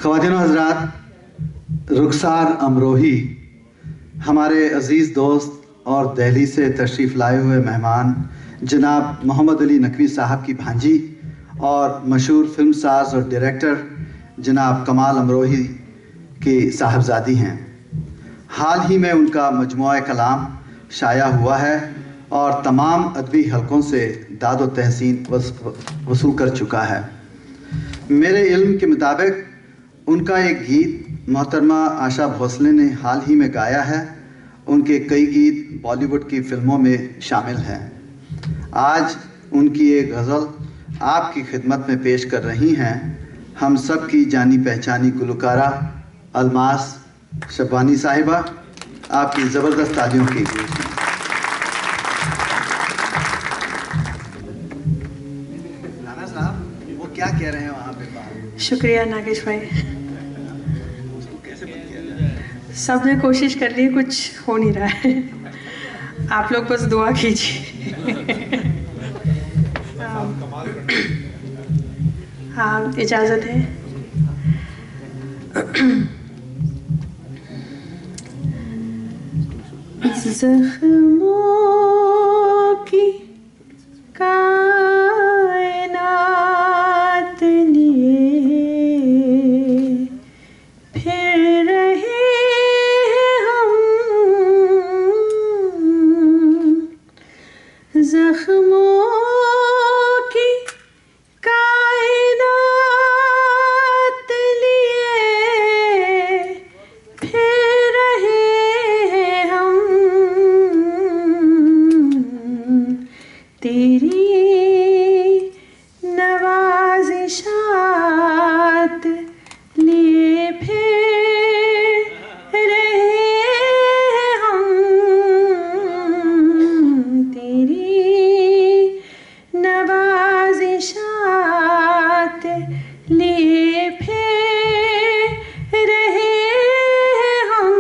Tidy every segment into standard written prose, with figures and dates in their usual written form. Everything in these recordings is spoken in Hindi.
ख़वातीन और हज़रात, रुखसार अमरोही हमारे अज़ीज़ दोस्त और दिल्ली से तशरीफ़ लाए हुए मेहमान जनाब मोहम्मद अली नकवी साहब की भांजी और मशहूर फिल्म साज और डायरेक्टर जनाब कमाल अमरोही की साहबजादी हैं। हाल ही में उनका मजमुआ कलाम शाया हुआ है और तमाम अदबी हलकों से दाद व तहसीन वसूल कर चुका है। मेरे इल्म के मुताबिक उनका एक गीत मोहतरमा आशा भोसले ने हाल ही में गाया है। उनके कई गीत बॉलीवुड की फिल्मों में शामिल हैं। आज उनकी एक गज़ल आपकी खिदमत में पेश कर रही हैं हम सब की जानी पहचानी गुलकारा अलमास शबानी साहिबा। आपकी ज़बरदस्त तालियों की राना साहब वो क्या कह रहे हैं वहाँ पे? शुक्रिया नागेश भाई। सबने कोशिश कर ली, कुछ हो नहीं रहा है। आप लोग बस दुआ कीजिए। हाँ, इजाज़त है। ज़ख्मों की कायनात लिए फिर रहे हम, ज़ख्मों की कायनात लिए फिर रहे हम, तेरी नवाज़िशात लिए फिर रहे हम, तेरी नवाज़िशात लिए फिर रहे हम,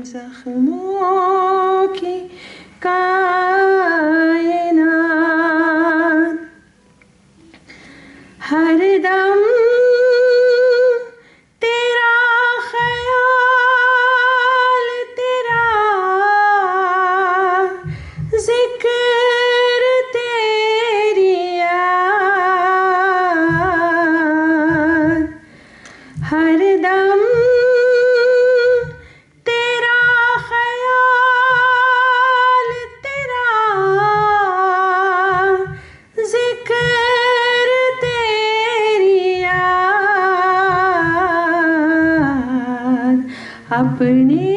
ज़ख्मों की कायनात हर दम तेरा ख्याल, तेरा जिक्र, तेरी याद, हर दम तेरा ख्याल, तेरा जिक्र, तेरी याद, अपने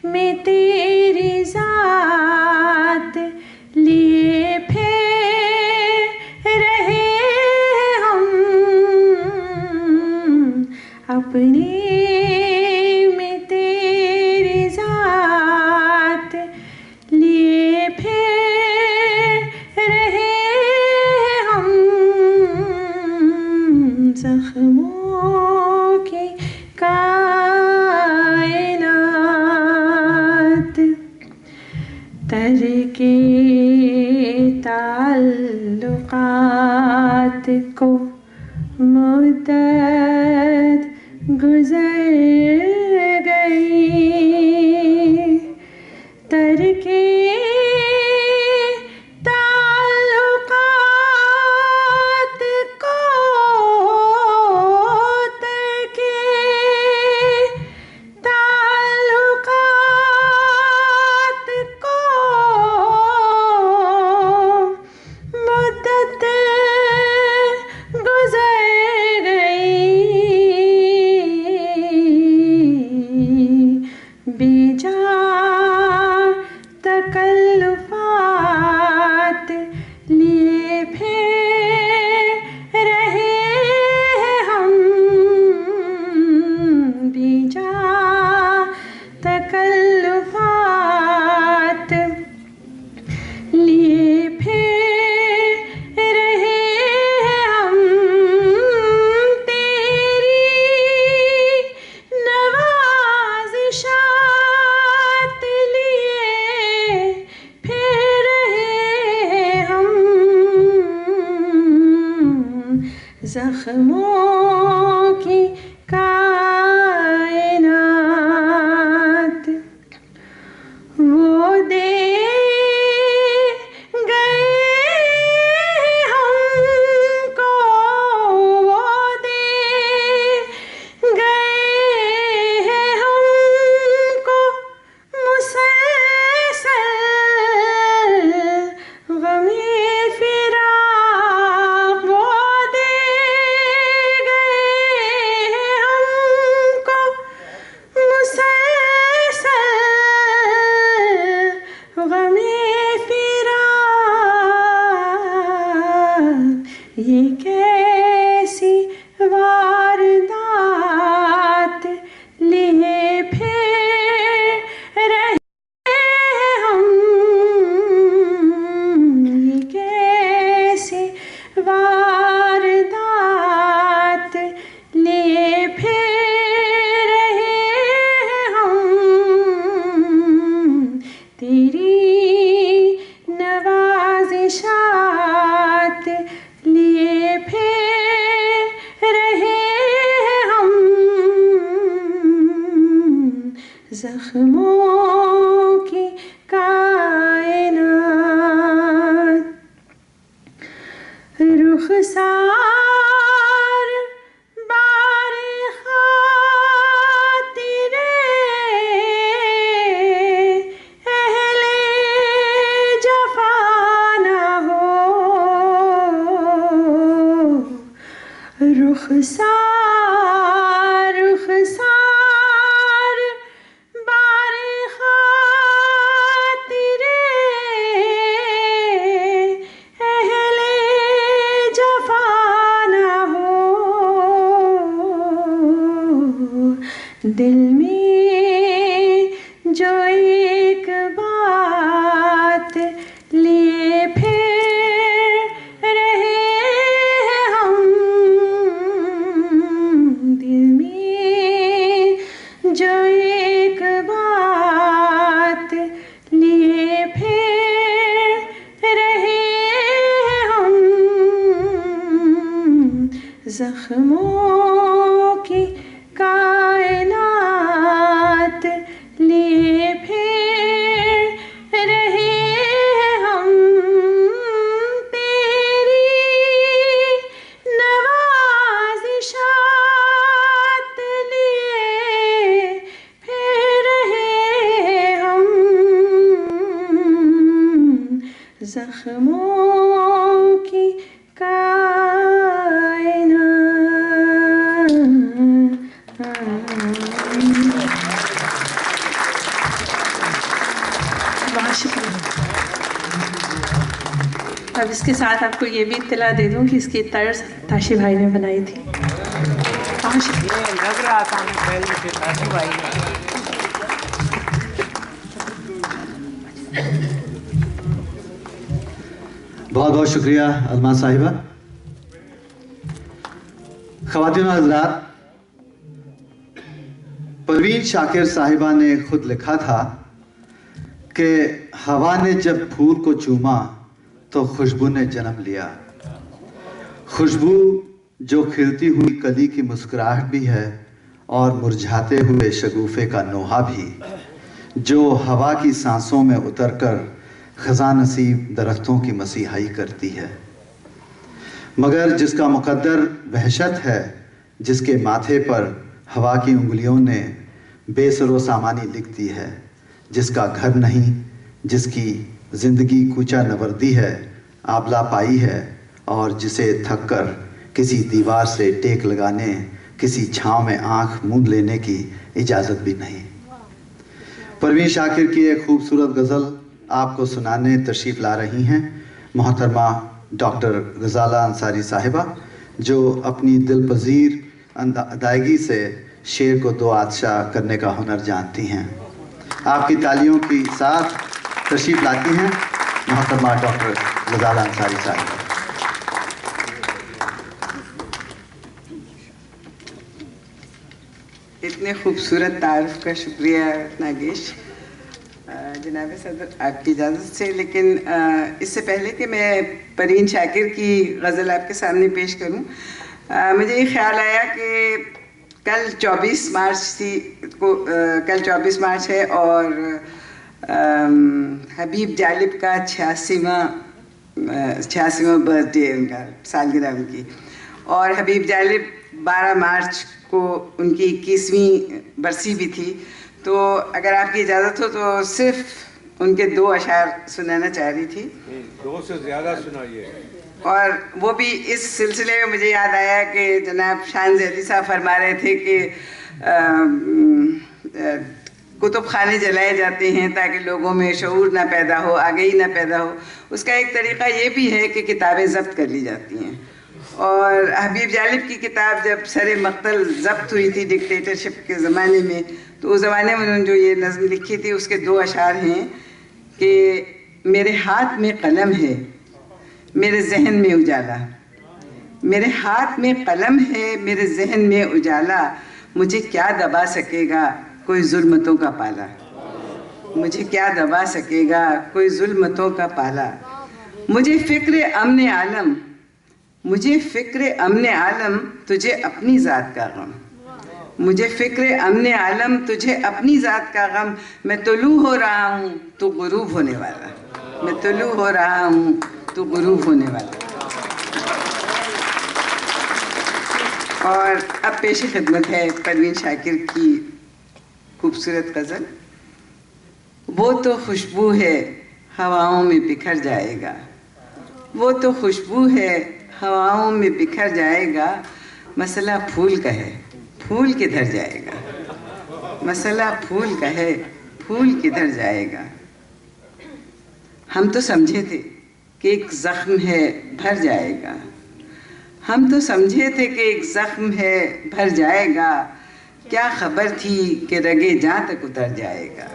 में तेरी ज़ात लिए फिर रहे हम, अपने में तेरी ज़ात लिए फिर रहे हम, ज़ख्मों की कायनात जख्मों की कायनात वो दे गए हमको, वो दे गए हमको मुसलसल गमे फिराक, वो दे गए हमको मुसलसल गमे फिराक। ये कैसी वारदात लिए फिर रहे हम, ये कैसी वारदात लिए फिर रहे हम। तेरी नवाजिशात लिए फिर रहे हम। जख्मों की कायनात रुखसार बारे खातिरे अहले जफा ना हो, रुखसार रुखसार बारे खातिरे अहले जफा ना हो। दिल में जो एक बात लिए फिर रहे हम, दिल में जो एक बात लिए फिर रहे हम। जख्मों की कायनात लिए फिर रहे हम। तेरी नवाजिशात लिए फिर रहे हम। जख्मों की बहुत शुक्रिया। अब इसके साथ आपको ये भी इत्तला दे दूं कि इसकी तर्ज ताशी भाई ने बनाई थी। बहुत शुक्रिया। लग रहा था हमें पहले से ताशी भाई ने। बहुत बहुत शुक्रिया अलमा साहिबा। ख़वातीन और हज़रात, परवीन शाकिर साहिबा ने खुद लिखा था कि हवा ने जब फूल को चूमा तो खुशबू ने जन्म लिया। खुशबू जो खिलती हुई कली की मुस्कुराहट भी है और मुरझाते हुए शगुफे का नोहा भी, जो हवा की सांसों में उतरकर खज़ा नसीब दरख्तों की मसीहाई करती है। मगर जिसका मुकद्दर वहशत है, जिसके माथे पर हवा की उंगलियों ने बेसरो सामानी लिख दी है, जिसका घर नहीं, जिसकी ज़िंदगी कूचा नवर्दी है, आबला पाई है, और जिसे थक कर किसी दीवार से टेक लगाने, किसी छाँव में आँख मूंद लेने की इजाज़त भी नहीं। परवीन शाकिर की एक खूबसूरत गज़ल आपको सुनाने तशरीफ़ ला रही हैं मोहतरमा डॉक्टर गज़ाला अंसारी साहिबा, जो अपनी दिलपजीर अदायगी से शेर को दो आदशाह करने का हुनर जानती हैं। आपकी तालियों के साथ तशरीफ़ लाती हैं मोहतरमा डॉक्टर गज़ाला अंसारी साहिबा। इतने खूबसूरत तारीफ का शुक्रिया नागेश। जनाब सदर आपकी इजाज़त से, लेकिन इससे पहले कि मैं परवीन शाकिर की गज़ल आपके सामने पेश करूं, मुझे ये ख्याल आया कि कल 24 मार्च कल 24 मार्च है और हबीब जालिब का 86वां बर्थडे है उनका, सालगिरह उनकी। और हबीब जालिब 12 मार्च को उनकी 21वीं बरसी भी थी। तो अगर आपकी इजाज़त हो तो सिर्फ उनके 2 अशार सुनाना चाह रही थी। 2 से ज़्यादा सुनाइए। और वो भी इस सिलसिले में मुझे याद आया कि जनाब शान ज़ैदी साहब फरमा रहे थे कि कुतुब खाने जलाए जाते हैं ताकि लोगों में शऊर ना पैदा हो, आगाही ना पैदा हो। उसका एक तरीक़ा ये भी है कि किताबें ज़ब्त कर ली जाती हैं। और हबीब जालिब की किताब जब सरे मक्तल ज़ब्त हुई थी डिक्टेटरशिप के ज़माने में, तो उस ज़माने में उन्होंने जो ये नज़्म लिखी थी उसके 2 अशार हैं कि मेरे हाथ में कलम है, मेरे जहन में उजाला। मेरे हाथ में कलम है, मेरे जहन में उजाला। मुझे क्या दबा सकेगा कोई जुल्मतों का पाला। मुझे क्या दबा सकेगा कोई जुल्मतों का पाला। मुझे फ़िक्र अमन आलम, मुझे फ़िक्र अमन आलम, तुझे अपनी ज़ात का गम। मुझे फ़िक्र अमन आलम, तुझे अपनी ज़ात का गम। मैं तुलू हो रहा हूँ तो गुरूब होने वाला। मैं तुलू हो रहा हूँ तो गुरूब होने वाला। और अब पेश खिदमत है परवीन शाकिर की खूबसूरत गज़ल। वो तो खुशबू है हवाओं में बिखर जाएगा। वो तो खुशबू है हवाओं में बिखर जाएगा। मसला फूल का है, फूल किधर जाएगा। मसला फूल का है, फूल किधर जाएगा। हम तो समझे थे कि एक ज़ख्म है भर जाएगा। हम तो समझे थे कि एक ज़ख्म है भर जाएगा। क्या खबर थी कि रगे जाँ तक उतर जाएगा।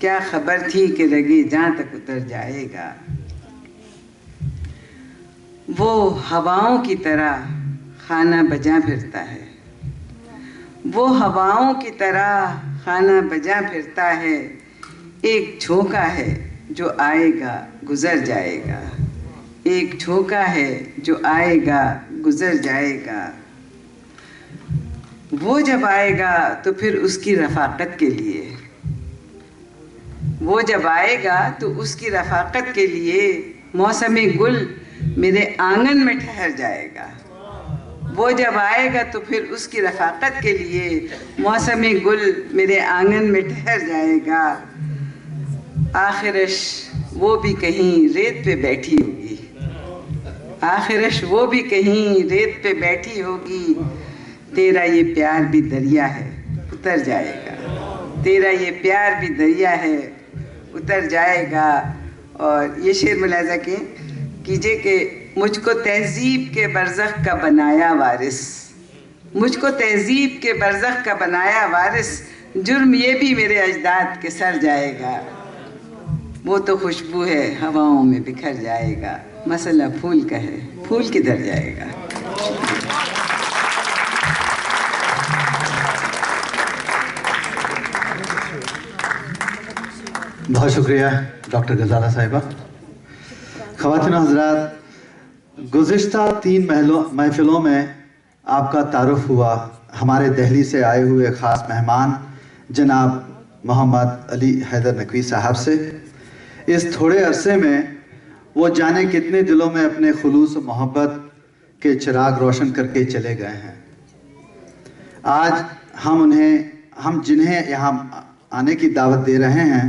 क्या खबर थी कि रगे जाँ तक उतर जाएगा। वो हवाओं की तरह खाना बजा फिरता है। वो हवाओं की तरह खाना बजा फिरता है। एक झोंका है जो आएगा गुजर जाएगा। एक झोंका है जो आएगा गुजर जाएगा। वो जब आएगा तो फिर उसकी रफ़ाक़त के लिए, वो जब आएगा तो उसकी रफ़ाक़त के लिए मौसम गुल मेरे आंगन में ठहर जाएगा। वो जब आएगा तो फिर उसकी रफ़ाक़त के लिए मौसम गुल मेरे आंगन में ठहर जाएगा। आखिरश वो भी कहीं रेत पे बैठी होगी। आखिरश वो भी कहीं रेत पे बैठी होगी। तेरा ये प्यार भी दरिया है उतर जाएगा। तेरा ये प्यार भी दरिया है उतर जाएगा। और ये शेर मुलाज़ा कीजिए कि मुझको तहज़ीब के बरज़ख का बनाया वारिस। मुझको तहज़ीब के बरज़ख का बनाया वारिस। जुर्म ये भी मेरे अजदाद के सर जाएगा। वो तो खुशबू है हवाओं में बिखर जाएगा। मसला फूल का है, फूल किधर जाएगा। बहुत शुक्रिया डॉक्टर गजाला साहिबा। ख़वातीन और हज़रात, गुज़िश्ता 3 महफ़िलों में आपका तारुफ़ हुआ हमारे दिल्ली से आए हुए ख़ास मेहमान जनाब मोहम्मद अली हैदर नकवी साहब से। इस थोड़े अरसे में वो जाने कितने दिलों में अपने खुलूस और मोहब्बत के चिराग रोशन करके चले गए हैं। आज हम जिन्हें यहाँ आने की दावत दे रहे हैं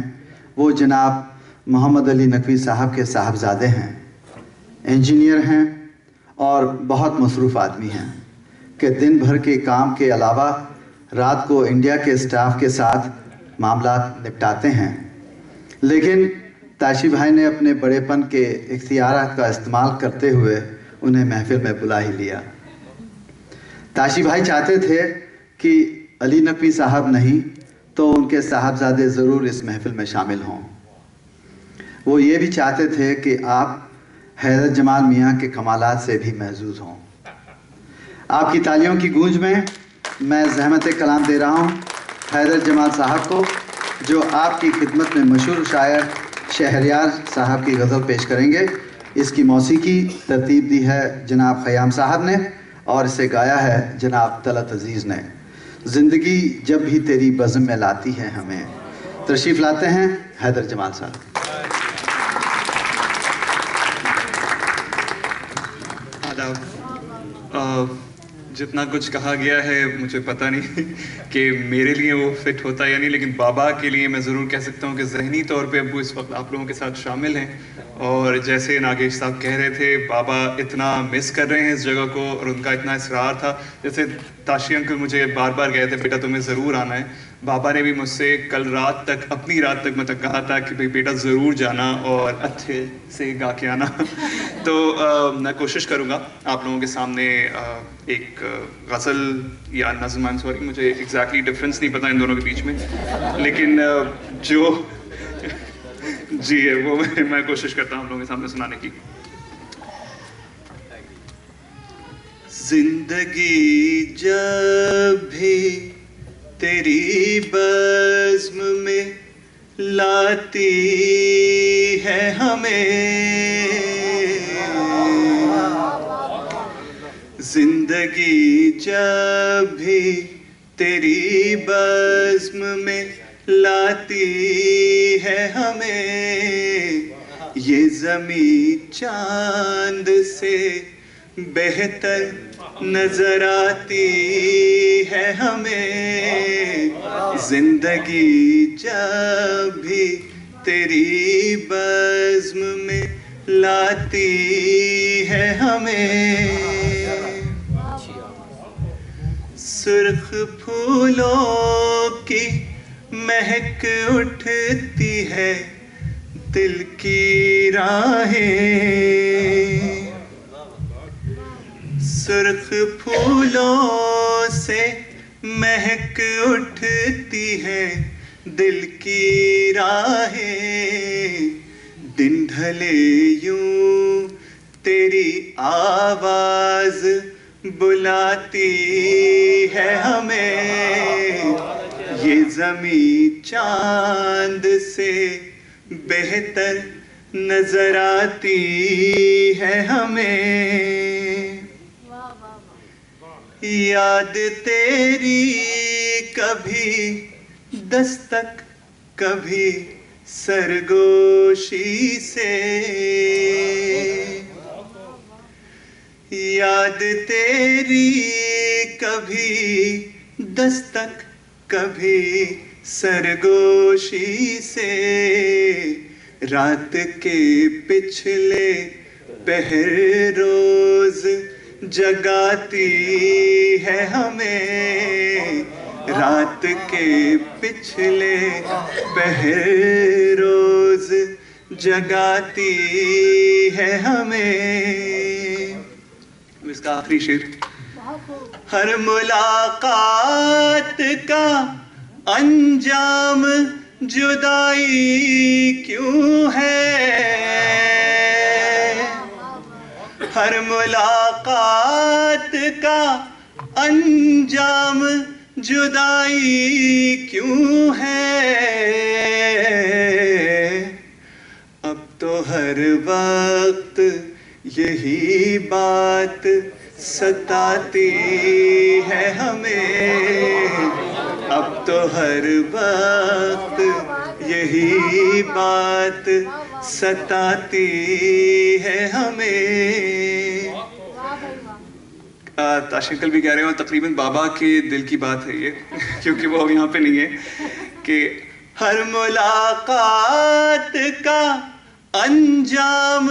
वो जनाब मोहम्मद अली नकवी साहब के साहबजादे हैं। इंजीनियर हैं और बहुत मसरूफ़ आदमी हैं कि दिन भर के काम के अलावा रात को इंडिया के स्टाफ के साथ मामला निपटाते हैं। लेकिन ताशी भाई ने अपने बड़ेपन के इख्तियारात का इस्तेमाल करते हुए उन्हें महफिल में बुला ही लिया। ताशी भाई चाहते थे कि अली नकवी साहब नहीं तो उनके साहबजादे ज़रूर इस महफिल में शामिल हों। वो ये भी चाहते थे कि आप हैदर जमाल मियाँ के कमालात से भी महजूज़ हों। आपकी तालियों की गूंज में मैं ज़हमत कलाम दे रहा हूँ हैदर जमाल साहब को, जो आपकी खिदमत में मशहूर शायर शहरयार साहब की गज़ल पेश करेंगे। इसकी मौसीकी तरतीब दी है जनाब ख़याम साहब ने और इसे गाया है जनाब तलत अजीज़ ने। ज़िंदगी जब भी तेरी बज़्म में लाती है हमें। तशरीफ़ लाते हैं हैदर जमाल साहब। आदाब। जितना कुछ कहा गया है मुझे पता नहीं कि मेरे लिए वो फिट होता है या नहीं, लेकिन बाबा के लिए मैं ज़रूर कह सकता हूँ कि ज़हनी तौर पे अब वो इस वक्त आप लोगों के साथ शामिल हैं। और जैसे नागेश साहब कह रहे थे, बाबा इतना मिस कर रहे हैं इस जगह को और उनका इतना इसरार था। जैसे ताशी अंकल मुझे बार बार कहे थे बेटा तुम्हें ज़रूर आना है। बाबा ने भी मुझसे कल रात तक, अपनी रात तक मतलब कहा था कि भाई बेटा ज़रूर जाना और अच्छे से गा के आना। तो मैं कोशिश करूँगा आप लोगों के सामने एक गज़ल या नज़्म, आई एम सॉरी मुझे एग्जैक्टली डिफरेंस नहीं पता इन दोनों के बीच में, लेकिन जो जी है वो मैं कोशिश करता हूँ आप लोगों के सामने सुनाने की। जिंदगी जब भी तेरी बज़्म में लाती है हमें, जिंदगी जब भी तेरी बज़्म में लाती है हमें, ये ज़मीं चांद से बेहतर नजर आती है हमें। जिंदगी जब भी तेरी बज़्म में लाती है हमें, सुर्ख फूलों की महक उठती है दिल की राहें, सुर्ख फूलों से महक उठती है दिल की राहें, दिन ढले यूं तेरी आवाज बुलाती है हमें, ये ज़मीं चांद से बेहतर नजर आती है हमें। याद तेरी कभी दस्तक कभी सरगोशी से, याद तेरी कभी दस्तक कभी सरगोशी से, रात के पिछले पहर रोज जगाती है हमें, रात के पिछले पहर रोज जगाती है हमें। इसका आखिरी शेर, हर मुलाकात का अंजाम जुदाई क्यों है, हर मुलाकात का अंजाम जुदाई क्यों है, अब तो हर वक्त यही बात सताती है हमें, अब तो हर वक्त यही बात सताती है हमें। ताशिकल भी कह रहे हो तकरीबन बाबा के दिल की बात है ये क्योंकि वो यहाँ पे नहीं है, कि हर मुलाकात का अंजाम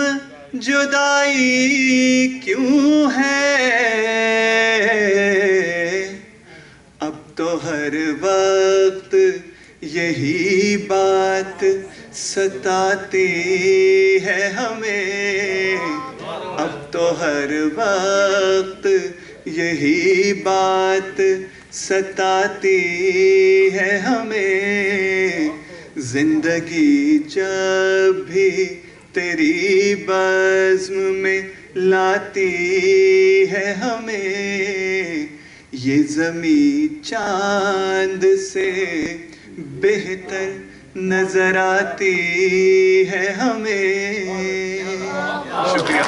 जुदाई क्यों है, अब तो हर वक्त यही बात सताती है हमें, अब तो हर वक्त यही बात सताती है हमें। जिंदगी जब भी तेरी बज़्म में लाती है हमें, ये ज़मीं चांद से बेहतर नजर आती है हमें। शुक्रिया।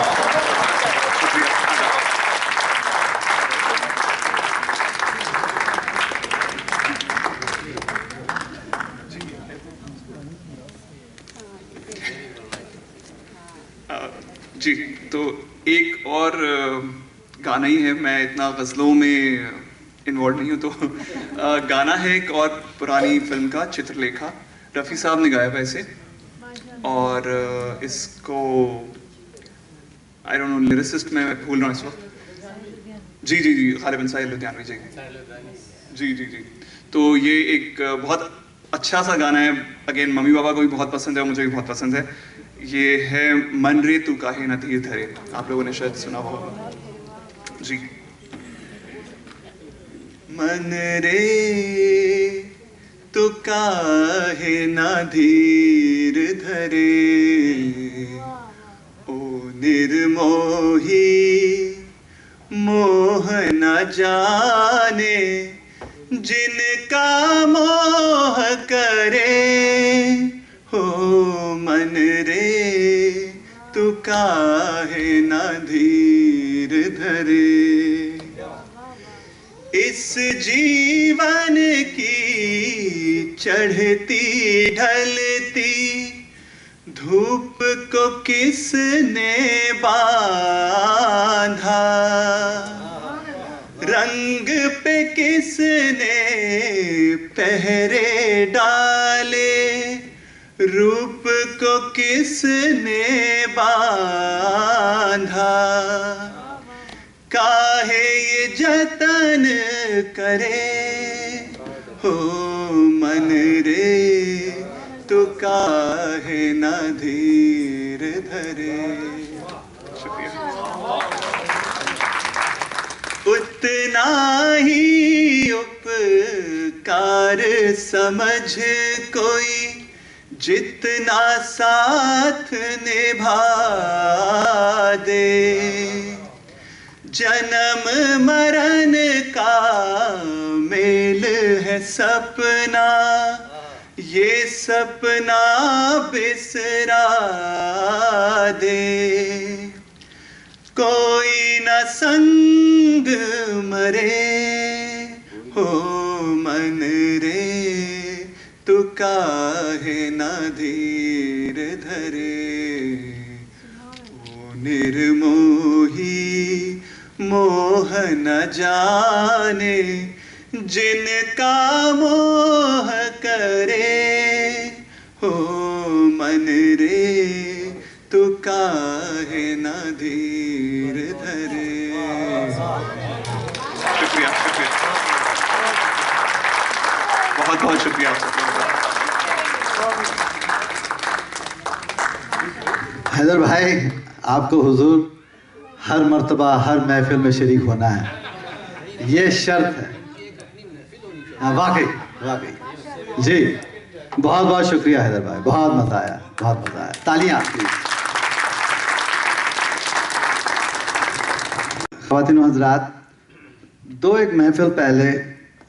जी, तो एक और गाना ही है, मैं इतना गज़लों में इन्वॉल्व नहीं हूँ, तो गाना है एक और पुरानी फिल्म का, चित्रलेखा। रफ़ी साहब ने गाया वैसे, और इसको आई डोंट नो लिरिसिस्ट मैं भूल रहा हूँ इस वक्त। जी जी जी, गालिबन साहिल लुधियानवी जी। जी जी जी, तो ये एक बहुत अच्छा सा गाना है। अगेन मम्मी पापा को भी बहुत पसंद है और मुझे भी बहुत पसंद है। ये है मन रे तू काहे न धीर धरे, आप लोगों ने शायद सुना होगा जी। मन रे तू काहे न धीर धरे, ओ निर्मोही मोह न जाने, जिनका मोह करे, हो मन रे तू काहे न धीर धरे। इस जीवन की चढ़ती ढलती धूप को किसने बांधा, रंग पे किसने पहरे डाले, रूप को किसने बांधा, काहे ये जतन करे, हो मन रे तू काहे न धीर धरे। शुक्रिया। उतना ही उपकार समझ कोई, जितना साथ निभा दे, जन्म मरण का मेल है सपना, ये सपना बिसरा दे, कोई न संग मरे, हो मन रे तू काहे न धीर धरे, ओ निर्मोही मोह न जाने, जिनका मोह करे, हो मन रे तू काहे न धीर धरे। शुक्रिया शुक्रिया, बहुत बहुत शुक्रिया। हैदर भाई, आपको हुजूर हर मर्तबा हर महफिल में शरीक होना है, ये शर्त है। हाँ वाकई वाकई जी, बहुत बहुत शुक्रिया हैदर भाई, बहुत मज़ा आया, बहुत मज़ा आया। तालियां प्लीज। ख़वातीन हज़रात, एक महफिल पहले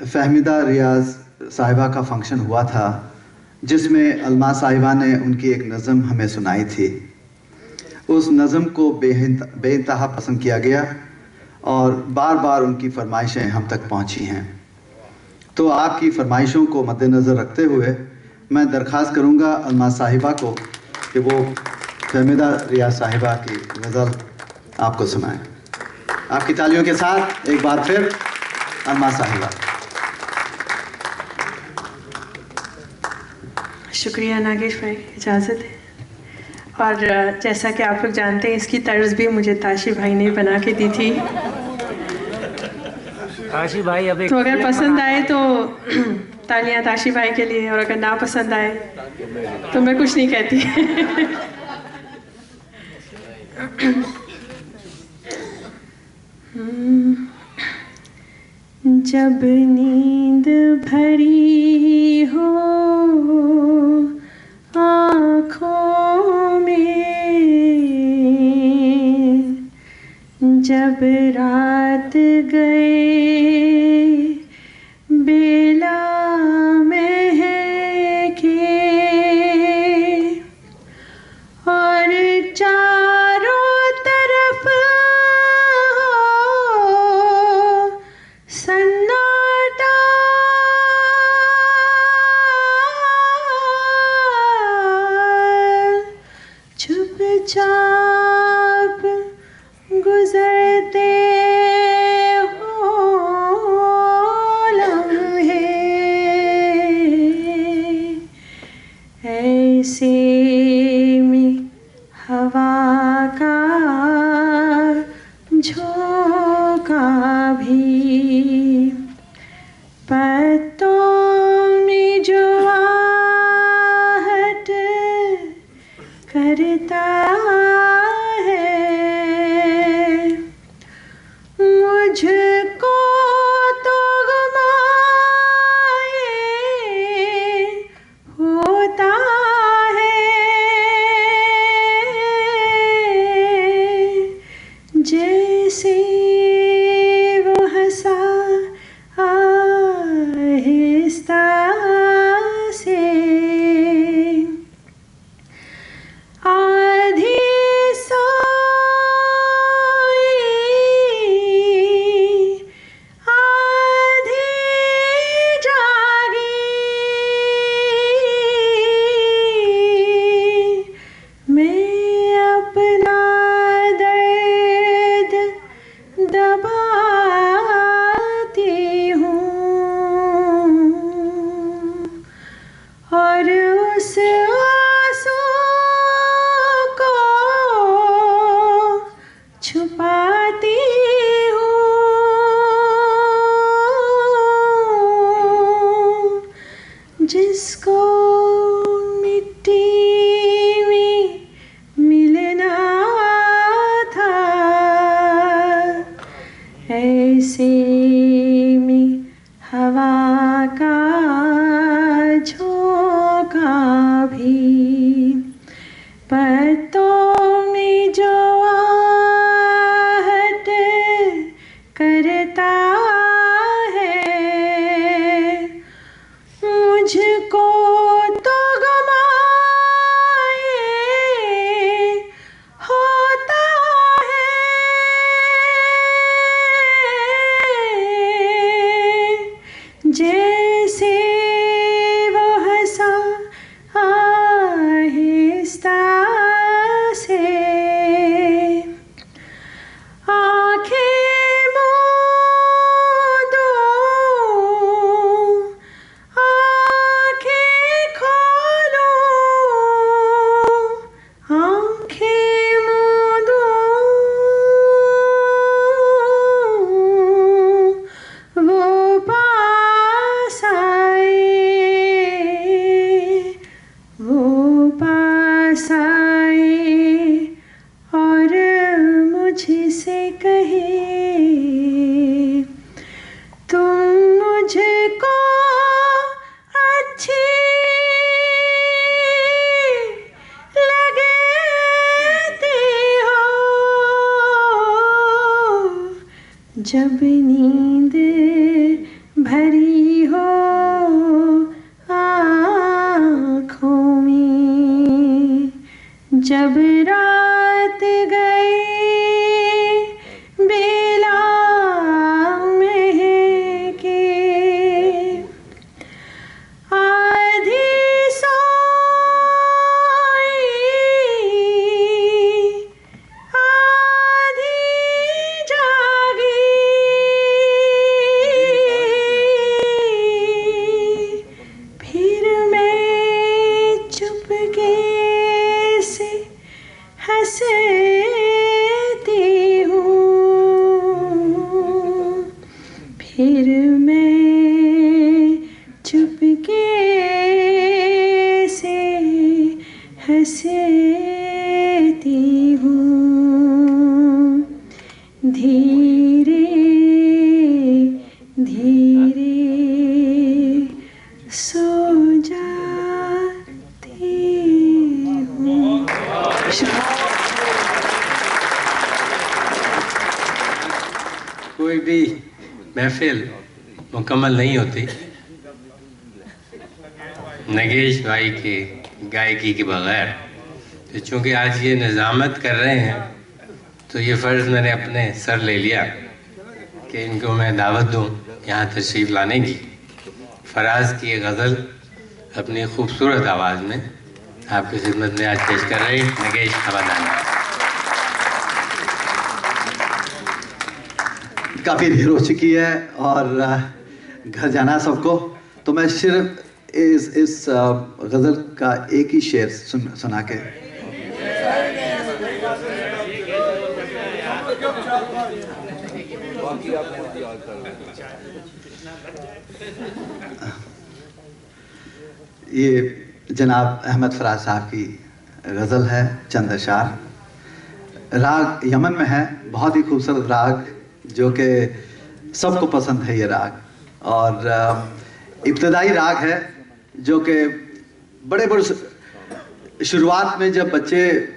फ़हमीदा रियाज साहिबा का फंक्शन हुआ था, जिसमें अलमा साहिबा ने उनकी एक नज़म हमें सुनाई थी। उस नज़म को बेइंतहा पसंद किया गया और बार बार उनकी फरमाइशें हम तक पहुंची हैं। तो आपकी फरमाइशों को मद्देनज़र रखते हुए मैं दरख्वास्त करूंगा अलमा साहिबा को कि वो फ़हमीदा रियाज साहिबा की गज़ल आपको सुनाएं। आपकी तालियों के साथ एक बार फिर अलमा साहिबा। शुक्रिया नागेश भाई, इजाज़त है। और जैसा कि आप लोग जानते हैं, इसकी तर्ज भी मुझे ताशी भाई ने बना के दी थी। ताशी भाई अब एक तो अगर पसंद आए तो तालियां ताशी भाई के लिए, और अगर ना पसंद आए तो मैं कुछ नहीं कहती। जब नींद भरी हो आँखों में, जब रात गए बेला महके, और चारों तरफ सन्नाटा, चुपचाप ऐसे में हवा का झोंका भी पत्तों में जो आहट करता है मुझको तो गुमाए होता है जैसे वो हंसा आहिस्ता से आधी सोई आधी जागी मैं अपना दर्द दबाती हूँ और उस आंसू को छुपाती हूँ जिसको मिट्टी में मिलना था ऐसे में हवा का झोंका भी पत्तों में जो आहट करता है मुझको तो गमाए होता है जैसे वो हंसा आहिस्ता से आँखें मूंदो आँखें खोलो आँखें मूंदो वो पास आए वो पास आए और मुझसे कहे तुम मुझको अच्छी लगती हो जब नींद भरी हो आँखों में जब रात गई बेला महके आधी सोई आधी जागी फिर मैं चुपके से हंसती हूँ फिर मैं चुपके से हंसती हूँ धीरे धीरे सो जाती हूँ कोई भी महफिल मुकम्मल नहीं होती नगेश भाई की गायकी के बगैर। तो चूँकि आज ये निज़ामत कर रहे हैं तो ये फ़र्ज़ मैंने अपने सर ले लिया कि इनको मैं दावत दूँ यहाँ तशरीफ़ लाने की। फराज की ये गज़ल अपनी खूबसूरत आवाज़ में आपकी खिदमत में आज पेश कर रहे हैं नगेश हवादानी। काफ़ी देर हो चुकी है और घर जाना सबको, तो मैं सिर्फ इस गज़ल का एक ही शेर सुना के। ये जनाब अहमद फराज साहब की गज़ल है, चंद अशार। राग यमन में है, बहुत ही खूबसूरत राग जो कि सबको पसंद है ये राग। और इब्तदाई राग है जो कि बड़े शुरुआत में जब बच्चे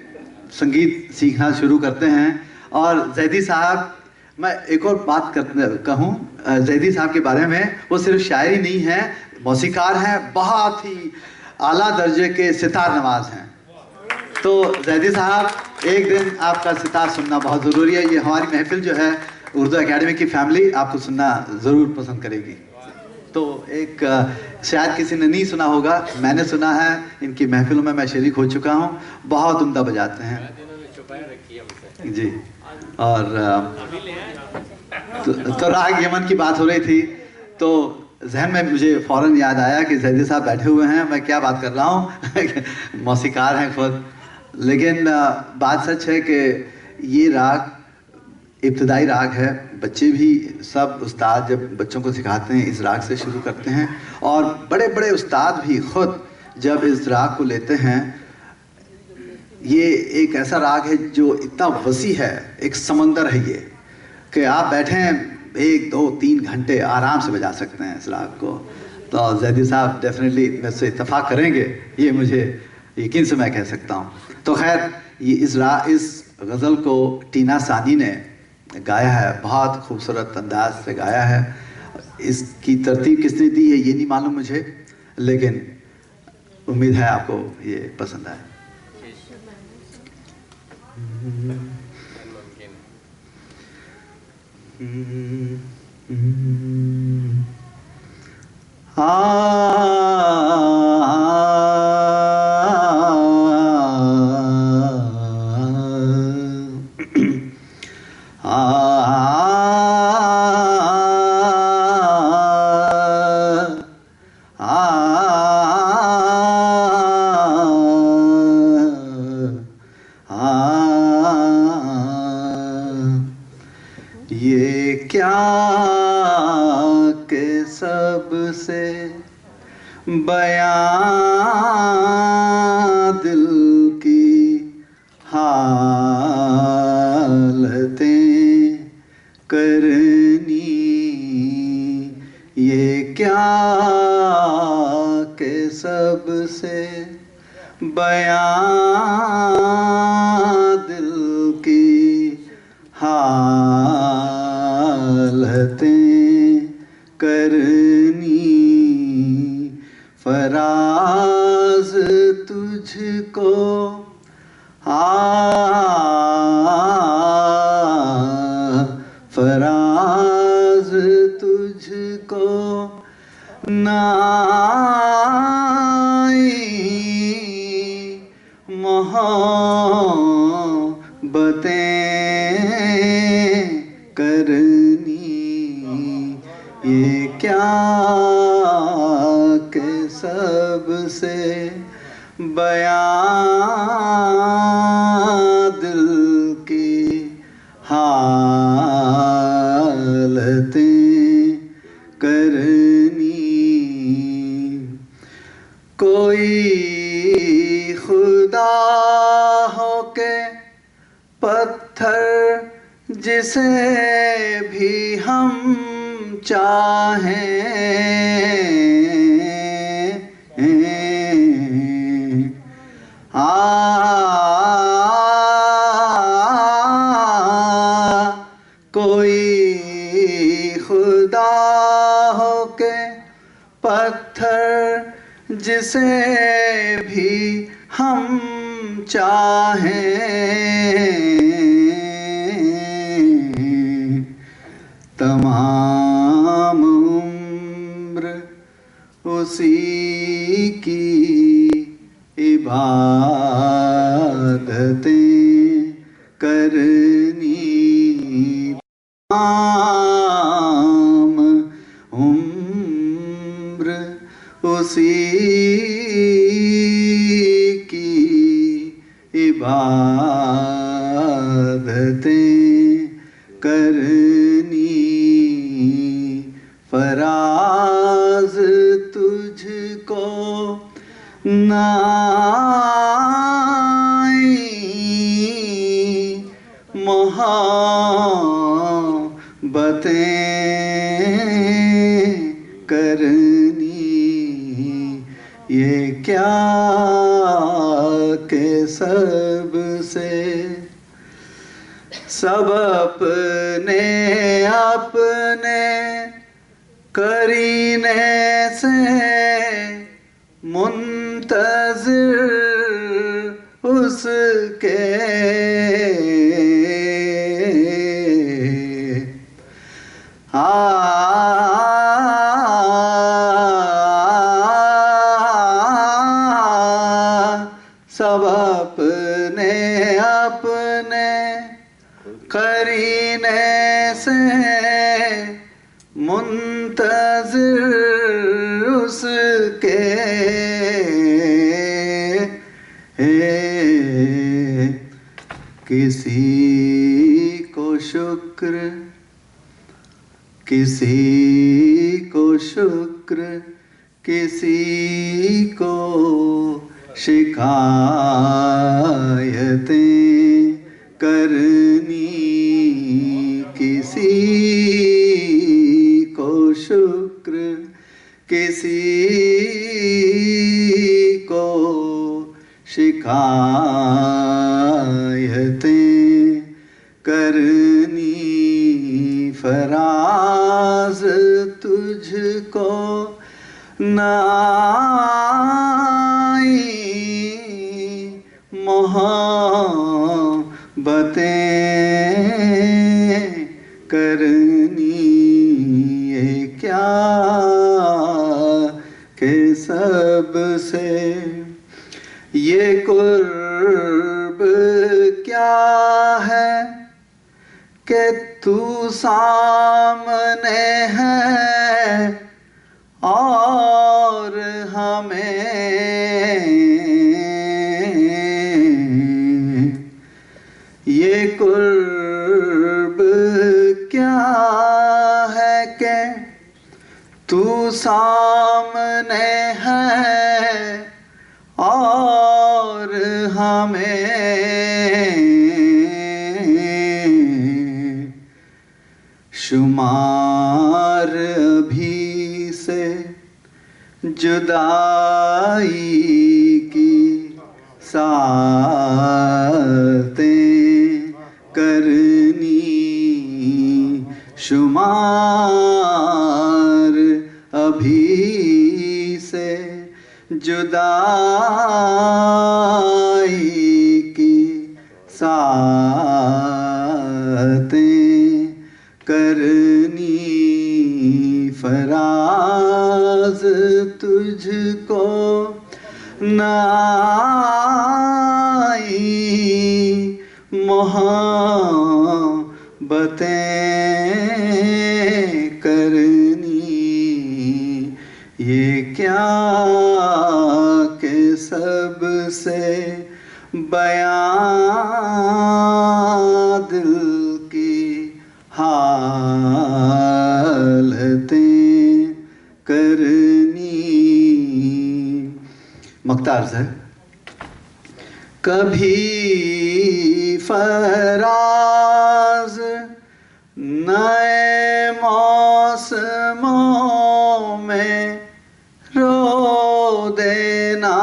संगीत सीखना शुरू करते हैं। और जैदी साहब, मैं एक और बात कहूँ जैदी साहब के बारे में, वो सिर्फ शायरी नहीं है, मौसीकार हैं, बहुत ही आला दर्जे के सितार नवाज हैं। तो जैदी साहब, एक दिन आपका सितार सुनना बहुत ज़रूरी है। ये हमारी महफिल जो है उर्दू एकेडमी की फैमिली आपको सुनना ज़रूर पसंद करेगी। तो एक शायद किसी ने नहीं सुना होगा, मैंने सुना है, इनकी महफिलों में मैं शरीक हो चुका हूँ, बहुत उम्दा बजाते हैं जी। और तो राग यमन की बात हो रही थी तो जहन में मुझे फ़ौरन याद आया कि जैदी साहब बैठे हुए हैं, मैं क्या बात कर रहा हूँ मौसीकार हैं खुद। लेकिन बात सच है कि ये राग इब्तदाई राग है। बच्चे भी सब उस्ताद जब बच्चों को सिखाते हैं इस राग से शुरू करते हैं, और बड़े बड़े उस्ताद भी खुद जब इस राग को लेते हैं। ये एक ऐसा राग है जो इतना वसी है, एक समंदर है ये, कि आप बैठें 1, 2, 3 घंटे आराम से बजा सकते हैं इस राग को। तो जैदी साहब डेफिनेटली मेरे से इत्तेफाक करेंगे, ये मुझे यकीन से मैं कह सकता हूँ। तो खैर, ये इस गज़ल को टीना सानी ने गाया है, बहुत खूबसूरत अंदाज से गाया है। इसकी तरतीब किसने दी है ये नहीं मालूम मुझे, लेकिन उम्मीद है आपको ये पसंद आए। ये क्या के सबसे बयां दिल की हालतें करनी, ये क्या के सबसे बयां दिल की हालतें करनी। फराज तुझको फराज तुझको नाई मोहब्बतें करनी, ये क्या के सबसे बयां दिल की हालतें करनी। कोई खुदा हो के पत्थर जिसे भी हम चाहें, कोई खुदा हो के पत्थर जिसे भी हम चाहें, तमाम उम्र उसी की इबादतें करनी। तमाम उम्र उसी की इबादतें करनी फराज तुझको नाई मोहब्बतें करनी ये क्या के सब से सब अपने अपने करीने से मुंतज़िर उसके सब अपने अपने करीने से मुंतज़िर उसके किसी को शुक्र किसी को शुक्र किसी को शिकायतें करनी किसी को शुक्र किसी को शिकायतें करनी फराज तुझको नाई मोहब्बतें करनी ये क्या के सब से ये कुर्ब क्या है कि तू सामने है और हमें ये कुर्ब क्या है कि तू सामने है और हमें शुमार अभी से जुदाई की सातें करनी शुमार अभी से जुदाई की सातें करनी फराज तुझको नाई मोहब्बतें करनी ये क्या के सब से बयां दिल की हालतें करनी मख्तार से कभी फराज नए मौसमों में रो देना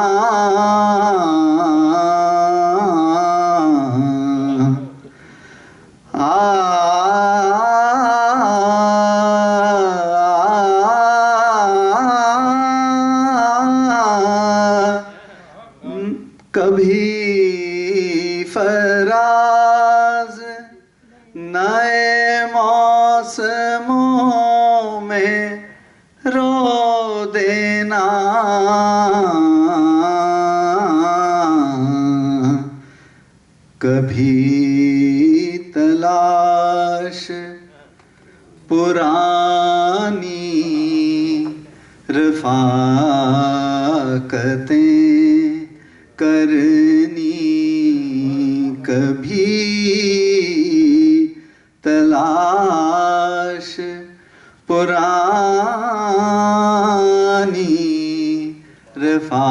कभी फराज नए मौसमों में रो देना कभी तलाश पुरानी रफाकतों करनी कभी तलाश पुरानी रफ़ाक़तें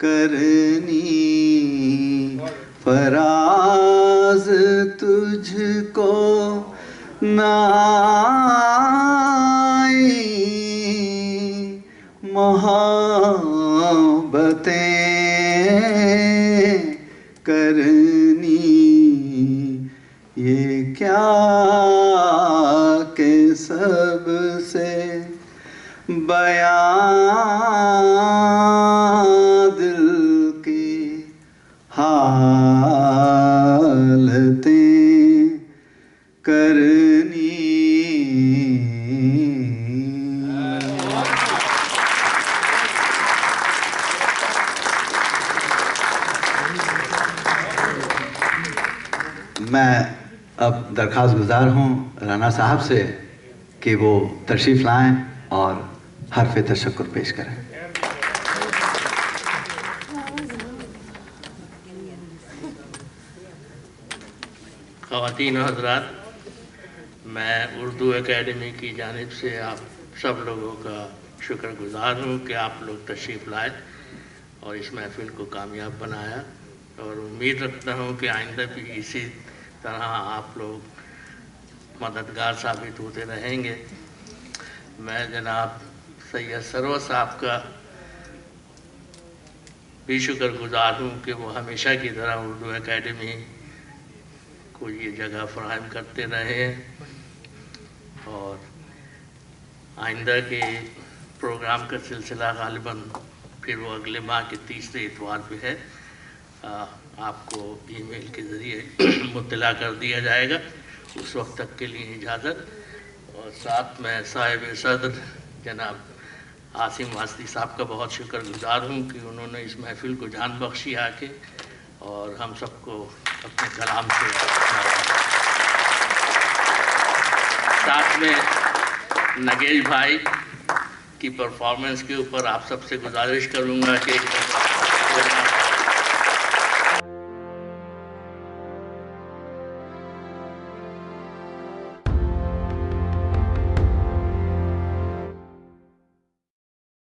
करनी फराज तुझको नाई मोहब्बतें करनी ये क्या के सबसे बयां दिल की हालतें करनी। मैं अब दरख्वास्त गुजार हूँ राना साहब से कि वो तशरीफ़ लाएं और हर्फ़ तशक्कुर पेश करें। ख़वातीन और हज़रात, मैं उर्दू एकेडमी की जानिब से आप सब लोगों का शुक्रगुज़ार हूँ कि आप लोग तशरीफ़ लाए और इस महफ़िल को कामयाब बनाया, और उम्मीद रखता हूँ कि आइंदा भी इसी तरह आप लोग मददगार साबित होते रहेंगे। मैं जनाब सैयद सरवर साहब का भी शुक्रगुज़ार हूँ कि वो हमेशा की तरह उर्दू एकेडमी को ये जगह फराहम करते रहे हैं, और आइंदा के प्रोग्राम का सिलसिला गालिबन फिर वो अगले माह के तीसरे इतवार पे है। आपको ईमेल के ज़रिए मुत्तला कर दिया जाएगा। उस वक्त तक के लिए इजाज़त, और साथ में साहिब सदर जनाब आसिम वास्ती साहब का बहुत शुक्रगुज़ार हूँ कि उन्होंने इस महफ़िल को जान बख्शी आके और हम सबको अपने कलाम से। साथ में नगेश भाई की परफॉर्मेंस के ऊपर आप सबसे गुजारिश करूँगा कि